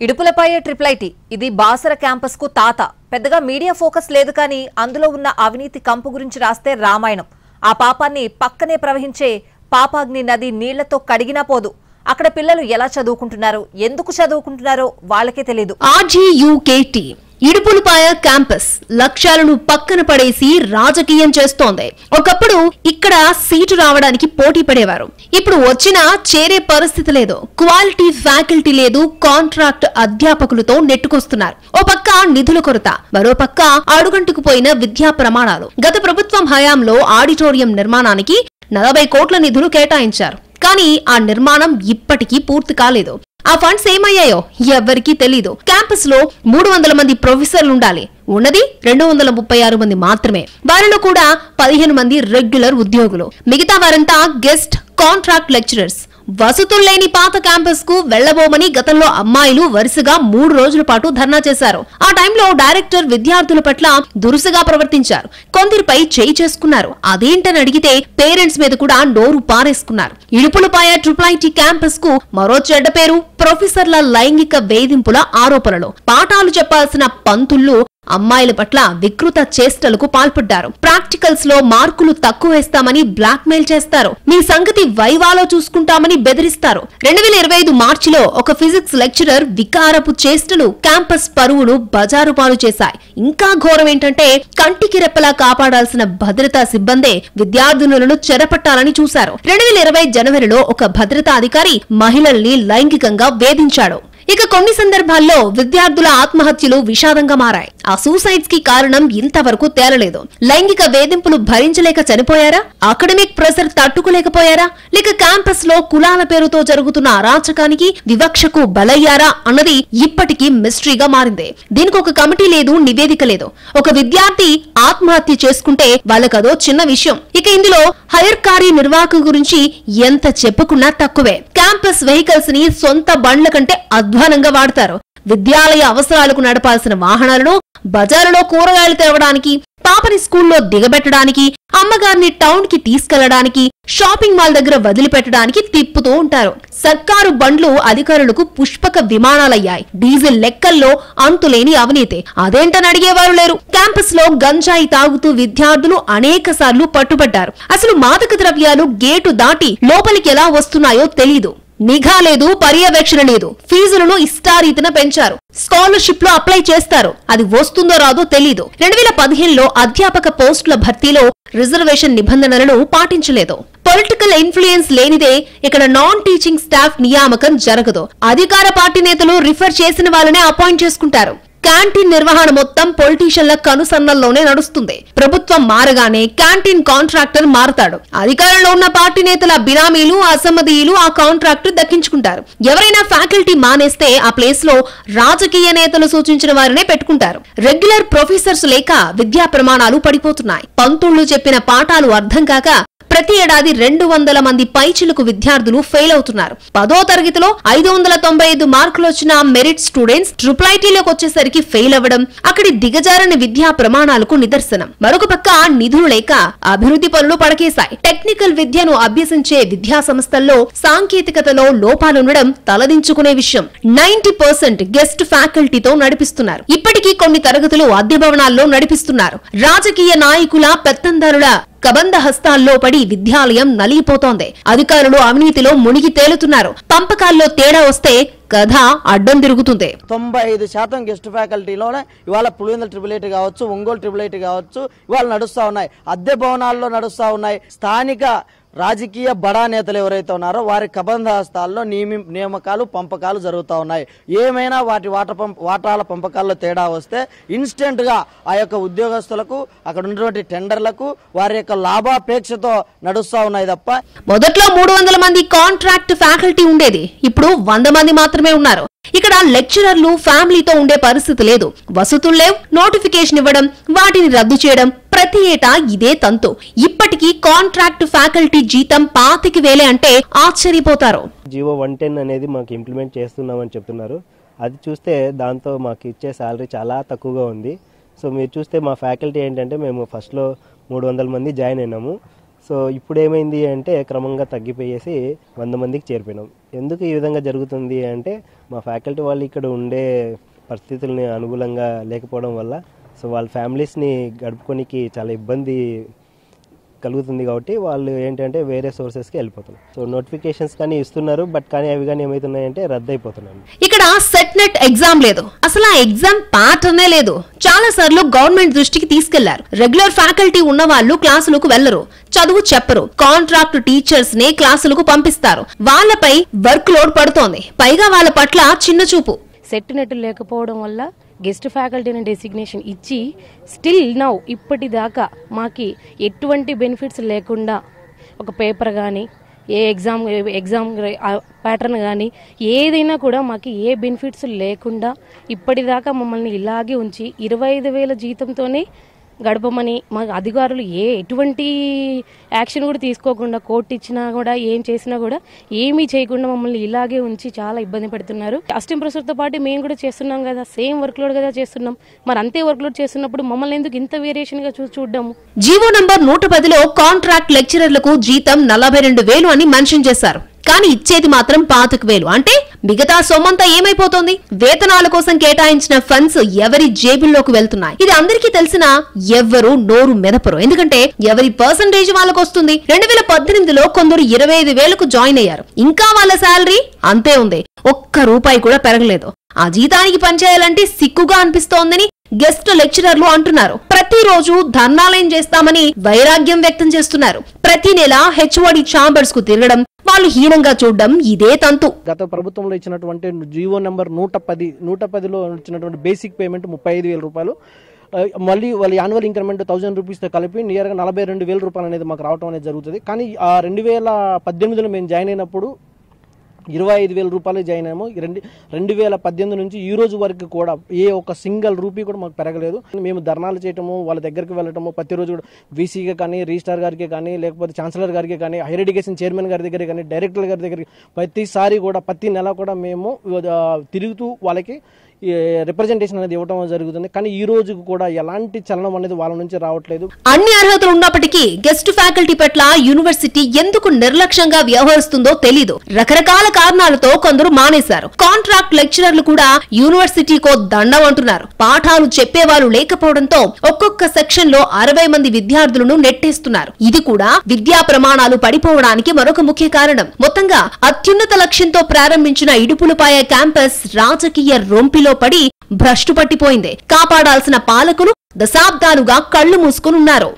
Idupulapaya triple IT ఇది Basara campus కు తాత. పెద్దగా మీడియా ఫోకస్ లేదు కానీ అందులో ఉన్న అవినీతి కంపు గురించి రాస్తే రామాయణం. ఆ పాపాన్ని పక్కనే ప్రవహించే పాపాగ్ని నది నీళ్లతో కడిగినా పోదు. అక్కడ పిల్లలు ఎలా చదువుకుంటున్నారో, ఎందుకు చదువుకుంటున్నారో వాళ్ళకే తెలియదు. RGUKT ఇడుపులపాయ క్యాంపస్ లక్ష్యాలను పక్కన పడేసి రాజకీయం చేస్తోంది. ఒకప్పుడు ఇక్కడ సీటు రావడానికి పోటీ పడేవారు. ఇప్పుడు వచ్చినా చేరే పరిస్థితి లేదు. క్వాలిటీ ఫ్యాకల్టీ లేదు. కాంట్రాక్ట్ అధ్యాపకులతో నెట్టుకొస్తున్నారు. ఓ పక్క నిధుల కొరత, మరో పక్క అడుగంటుకు పోయిన విద్యా ప్రమాణాలు. గత ప్రభుత్వం హయాంలో ఆడిటోరియం నిర్మాణానికి 40 కోట్ల నిధులు కేటాయించారు. కానీ ఆ నిర్మాణం ఇప్పటికీ పూర్తి కాలేదు. ఆ ఫండ్స్ ఏమయ్యాయో ఎవ్వరికీ తెలీదు. క్యాంపస్ లో 300 మంది ప్రొఫెసర్లు ఉండాలి. ఉన్నది 236 మంది మాత్రమే. వారిలో కూడా 15 మంది రెగ్యులర్ ఉద్యోగులు. మిగతా వారంతా గెస్ట్ కాంట్రాక్ట్ లెక్చరర్స్. వసతులు లేని పాత క్యాంపస్ కు వెళ్లబోమని గతంలో అమ్మాయిలు వరుసగా 3 రోజుల పాటు ధర్నా చేశారు. ఆ టైంలో డైరెక్టర్ విద్యార్థుల పట్ల దురుసుగా ప్రవర్తించారు. కొందరిపై చేయి చేసుకున్నారు. అదేంటని అడిగితే పేరెంట్స్ మీద కూడా నోరు పారేసుకున్నారు. ఇడుపులపాయ ట్రిపుల్ ఐటీ క్యాంపస్ కు మరో చెడ్డ పేరు ప్రొఫెసర్ల లైంగిక వేధింపుల ఆరోపణలు. పాఠాలు చెప్పాల్సిన పంతుళ్లు అమ్మాయిల పట్ల వికృత చేష్టలకు పాల్పడ్డారు. ప్రాక్టికల్స్ లో మార్కులు తక్కువ వేస్తామని బ్లాక్ మెయిల్ చేస్తారు. మీ సంగతి వైవాలో చూసుకుంటామని బెదిరిస్తారు. 2025 మార్చిలో ఒక ఫిజిక్స్ లెక్చరర్ వికారపు చేష్టలు క్యాంపస్ పరువును బజారు పాలు చేశాయి. ఇంకా ఘోరం ఏంటంటే కంటికి రెప్పలా కాపాడాల్సిన భద్రతా సిబ్బందే విద్యార్థినులను చెరపట్టాలని చూశారు. 2020 జనవరిలో ఒక భద్రతా అధికారి మహిళల్ని లైంగికంగా వేధించాడు. ఇక కొన్ని సందర్భాల్లో విద్యార్థుల ఆత్మహత్యలు విషాదంగా మారాయి. ఆ సూసైడ్స్ కి కారణం ఇంతవరకు తేలలేదు. లైంగిక వేధింపులు భరించలేక చనిపోయారా, అకాడమిక్ ప్రెషర్ తట్టుకోలేకపోయారా, లేక క్యాంపస్ లో కులాల పేరుతో జరుగుతున్న అరాచకానికి వివక్షకు బలయ్యారా అన్నది ఇప్పటికీ మిస్టరీగా మారింది. దీనికి ఒక కమిటీ లేదు, నివేదిక లేదు. ఒక విద్యార్థి ఆత్మహత్య చేసుకుంటే వాళ్ళకదో చిన్న విషయం. ఇక ఇందులో హైర్ కారీ నిర్వాహకు గురించి ఎంత చెప్పుకున్నా తక్కువే. క్యాంపస్ వెహికల్స్ ని సొంత బండ్ల కంటే అధ్వానంగా వాడతారు. విద్యాలయ అవసరాలకు నడపాల్సిన వాహనాలను బజారులో కూరగాయలు తేవడానికి, పాపని స్కూల్లో దిగబెట్టడానికి, అమ్మగారిని టౌన్ కి తీసుకెళ్లడానికి, షాపింగ్ మాల్ దగ్గర వదిలిపెట్టడానికి తిప్పుతూ ఉంటారు. సర్కారు బండ్లు అధికారులకు పుష్పక విమానాలయ్యాయి. డీజిల్ లెక్కల్లో అంతులేని అవినీతి. అదేంటని అడిగేవారు లేరు. క్యాంపస్ లో గంజాయి తాగుతూ విద్యార్థులు అనేక సార్లు పట్టుబడ్డారు. అసలు మాదక ద్రవ్యాలు గేటు దాటి లోపలికి ఎలా వస్తున్నాయో తెలీదు. నిఘా లేదు, పర్యవేక్షణ లేదు. ఫీజులను ఇష్టారీతిన పెంచారు. స్కాలర్షిప్ లో అప్లై చేస్తారు. అది వస్తుందో రాదో తెలీదు. 2015లో అధ్యాపక పోస్టుల భర్తీలో రిజర్వేషన్ నిబంధనలను పాటించలేదు. పొలిటికల్ ఇన్ఫ్లుయెన్స్ లేనిదే ఇక్కడ నాన్ టీచింగ్ స్టాఫ్ నియామకం జరగదు. అధికార పార్టీ నేతలు రిఫర్ చేసిన వాళ్ళనే అపాయింట్ చేసుకుంటారు. క్యాంటీన్ నిర్వహణ మొత్తం పొలిటీషియన్ల కనుసన్నల్లోనే నడుస్తుంది. ప్రభుత్వం మారగానే క్యాంటీన్ కాంట్రాక్టర్ మారతాడు. అధికారంలో ఉన్న పార్టీ నేతల బినామీలు, అసమ్మదీయులు ఆ కాంట్రాక్టర్ దక్కించుకుంటారు. ఎవరైనా ఫ్యాకల్టీ మానేస్తే ఆ ప్లేస్ లో రాజకీయ నేతలు సూచించిన వారినే పెట్టుకుంటారు. రెగ్యులర్ ప్రొఫెసర్స్ లేక విద్యా ప్రమాణాలు పడిపోతున్నాయి. పంతుళ్లు చెప్పిన పాఠాలు అర్థం కాక ప్రతి ఏడాది 200 మంది పైచిలకు విద్యార్థులు ఫెయిల్ అవుతున్నారు. 10వ తరగతిలో 595 మార్కులు వచ్చిన మెరిట్ స్టూడెంట్స్ ట్రిపుల్ ఐటీలోకి వచ్చేసరికి ఫెయిల్ అవ్వడం అక్కడి దిగజారని విద్యా ప్రమాణాలకు నిదర్శనం. మరొక పక్క నిధులు లేక అభివృద్ధి పనులు పడకేశాయి. టెక్నికల్ విద్యను అభ్యసించే విద్యా సంస్థల్లో సాంకేతికతలో లోపాలుండడం తలదించుకునే విషయం. 90% గెస్ట్ ఫ్యాకల్టీతో నడిపిస్తున్నారు. ఇప్పటికీ కొన్ని తరగతులు అద్దె భవనాల్లో నడిపిస్తున్నారు. రాజకీయ నాయకుల, పెత్తందారుల కబంధ హస్తాల్లో పడి విద్యాలయం నలిగిపోతోంది. అధికారులు అవినీతిలో మునిగి తేలుతున్నారు. పంపకాల్లో తేడా వస్తే కథ అడ్డం తిరుగుతుంది. 95% గెస్ట్ ఫ్యాకల్టీలోనే ఇవాళ పులివెందుల ట్రిపుల్ ఐటీ కావచ్చు, ఒంగోలు ట్రిపుల్ ఐటీ కావచ్చు, ఇవాళ నడుస్తా ఉన్నాయి. అద్దె భవనాల్లో నడుస్తా ఉన్నాయి. స్థానిక రాజకీయ బడా నేతలు ఎవరైతే ఉన్నారో వారి కబంధ హస్తాల్లో నియామకాలు, పంపకాలు జరుగుతూ ఉన్నాయి. ఏమైనా వాటాల పంపకాల్లో తేడా వస్తే ఇన్స్టెంట్ గా ఆ యొక్క ఉద్యోగస్తులకు, అక్కడ ఉన్నటువంటి టెండర్లకు వారి యొక్క లాభాపేక్షతో నడుస్తా ఉన్నాయి తప్ప. మొదట్లో 300 మంది కాంట్రాక్ట్ ఫ్యాకల్టీ ఉండేది. ఇప్పుడు 100 మంది మాత్రమే ఉన్నారు. ఇక్కడ లెక్చరర్లు ఫ్యామిలీతో ఉండే పరిస్థితి లేదు. వసతులు లేవు. నోటిఫికేషన్ ఇవ్వడం, వాటిని రద్దు చేయడం ప్రతి ఏటా ఇదే తంతు. ఇప్పటికీ కాంట్రాక్ట్ ఫ్యాకల్టీ జీతం 25,000 అంటే ఆశ్చర్యపోతారు. జీవో 110 అనేది మాకు ఇంప్లిమెంట్ చేస్తున్నామని చెప్తున్నారు. అది చూస్తే దాంతో మాకు ఇచ్చే శాలరీ చాలా తక్కువగా ఉంది. సో మీరు చూస్తే మా ఫ్యాకల్టీ ఏంటంటే మేము ఫస్ట్లో 300 మంది జాయిన్ అయినాము. సో ఇప్పుడు ఏమైంది అంటే క్రమంగా తగ్గిపోయేసి 100 మందికి చేరిపోయినాం. ఎందుకు ఈ విధంగా జరుగుతుంది అంటే మా ఫ్యాకల్టీ వాళ్ళు ఇక్కడ ఉండే పరిస్థితుల్ని అనుకూలంగా లేకపోవడం వల్ల సో వాళ్ళ ఫ్యామిలీస్ని గడుపుకోనికి చాలా ఇబ్బంది కలుగుతుంది. కాబట్టి వాళ్ళు ఏంటంటే వేరే సోర్సెస్కి వెళ్ళిపోతున్నారు. సో నోటిఫికేషన్స్ కానీ ఇస్తున్నారు, బట్ కానీ అవి కానీ ఏమవుతున్నాయంటే రద్దు అయిపోతున్నాయి. ఇక్కడ సెట్ నెట్ ఎగ్జామ్ లేదు, అసలు ఆ ఎగ్జామ్ ప్యాటర్నే లేదు. చాలా సార్లు గవర్నమెంట్ దృష్టికి తీసుకెళ్లారు. రెగ్యులర్ ఫ్యాకల్టీ ఉన్న వాళ్ళు క్లాసులకు వెళ్లరు, చదువు చెప్పరు. కాంట్రాక్ట్ టీచర్స్ ని క్లాసులకు పంపిస్తారు. వాళ్ళపై వర్క్ లోడ్ పడుతోంది. పైగా వాళ్ళ పట్ల చిన్న చూపు. సెట్ నెట్ లేకపోవడం వల్ల గెస్ట్ ఫ్యాకల్టీని డెసిగ్నేషన్ ఇచ్చి స్టిల్ నౌ ఇప్పటిదాకా మాకి ఎటువంటి బెనిఫిట్స్ లేకుండా ఒక పేపర్ కానీ ఎగ్జామ్ ప్యాటర్న్ కానీ ఏదైనా కూడా మాకు ఏ బెనిఫిట్స్ లేకుండా ఇప్పటిదాకా మమ్మల్ని ఇలాగే ఉంచి 25,000 జీతంతోనే గడపమని మా అధికారులు ఎటువంటి యాక్షన్ కూడా తీసుకోకుండా కోర్టు ఇచ్చినా కూడా ఏం చేసినా కూడా ఏమీ చేయకుండా మమ్మల్ని ఇలాగే ఉంచి చాలా ఇబ్బంది పెడుతున్నారు. అసిస్టెంట్ ప్రొఫెసర్తో పాటు మేము కూడా చేస్తున్నాం కదా, సేమ్ వర్క్ లోడ్ కదా చేస్తున్నాం. మరి అంతే వర్క్ లోడ్ చేస్తున్నప్పుడు మమ్మల్ని ఎందుకు ఇంత వేరియేషన్ గా చూడము? జీవో నంబర్ 110లో కాంట్రాక్ట్ లెక్చరర్లకు జీతం 42,000 అని మెన్షన్ చేశారు. కానీ ఇచ్చేది మాత్రం 25,000. అంటే మిగతా సొమ్మంతా ఏమైపోతోంది? వేతనాల కోసం కేటాయించిన ఫండ్స్ ఎవరి జేబుల్లోకి వెళ్తున్నాయి? ఇది అందరికీ తెలిసినా ఎవ్వరూ నోరు మెదపరు. ఎందుకంటే ఎవరి పర్సంటేజ్ వాళ్ళకు వస్తుంది. 2018లో కొందరు 25,000కు జాయిన్ అయ్యారు. ఇంకా వాళ్ళ శాలరీ అంతే ఉంది, ఒక్క రూపాయి కూడా పెరగలేదు. ఆ జీతానికి పనిచేయాలంటే సిగ్గుగా అనిపిస్తోందని గెస్ట్ లెక్చరర్లు అంటున్నారు. ప్రతిరోజు ధర్నాలయం చేస్తామని వైరాగ్యం వ్యక్తం చేస్తున్నారు. ప్రతి నెల హెచ్ఓడి ఛాంబర్స్ కు తిరగడం, వాళ్ళు హీనంగా చూడడం ఇదే తంతు. గత ప్రభుత్వంలో ఇచ్చినటువంటి జీవో నెంబర్ 110లో ఇచ్చినటువంటి బేసిక్ పేమెంట్ 35,000 రూపాయలు, మళ్ళీ వాళ్ళ యాన్యువల్ ఇంక్రిమెంట్ 1,000 రూపీస్తో కలిపి నియర్గా 42,000 రూపాయలు అనేది మాకు రావడం అనేది జరుగుతుంది. కానీ ఆ 2018లో మేము జాయిన్ అయినప్పుడు 25,000 రూపాయలు జాయిన్ అయ్యాము. 2018 నుంచి ఈ రోజు వరకు కూడా ఏ ఒక్క సింగిల్ రూపీ కూడా మాకు పెరగలేదు. మేము ధర్నాలు చేయటము, వాళ్ళ దగ్గరికి వెళ్ళటము, ప్రతిరోజు కూడా వీసీగా కానీ, రిజిస్ట్రార్ గారికి కానీ, లేకపోతే ఛాన్సలర్ గారికి కానీ, హైయర్ ఎడ్యుకేషన్ చైర్మన్ గారి దగ్గర కానీ, డైరెక్టర్ గారి దగ్గరికి ప్రతిసారి కూడా ప్రతి నెల కూడా మేము తిరుగుతూ వాళ్ళకి రిప్రజెంటేషన్ అనేది ఇవ్వడం జరుగుతుంది. కానీ ఈ రోజు కూడా ఎలాంటి చలనం అనేది వాళ్ళ నుంచి రావట్లేదు. అన్ని అర్హతలు ఉన్నప్పటికీ గెస్ట్ ఫ్యాకల్టీ పట్ల యూనివర్సిటీ ఎందుకు నిర్లక్ష్యంగా వ్యవహరిస్తుందో తెలీదు. రకరకాల కారణాలతో కొందరు మానేశారు. కాంట్రాక్ట్ లెక్చరర్లు కూడా యూనివర్సిటీకో దండం అంటున్నారు. పాఠాలు చెప్పేవాళ్ళు లేకపోవడంతో ఒక్కొక్క సెక్షన్ లో 60 మంది విద్యార్థులను నెట్టేస్తున్నారు. ఇది కూడా విద్యా ప్రమాణాలు పడిపోవడానికి మరొక ముఖ్య కారణం. మొత్తంగా అత్యున్నత లక్ష్యంతో ప్రారంభించిన ఇడుపులపాయ క్యాంపస్ రాజకీయ రొంపిలో పడి భ్రష్టు పట్టిపోయింది. కాపాడాల్సిన పాలకులు దశాబ్దాలుగా కళ్లు మూసుకునున్నారు.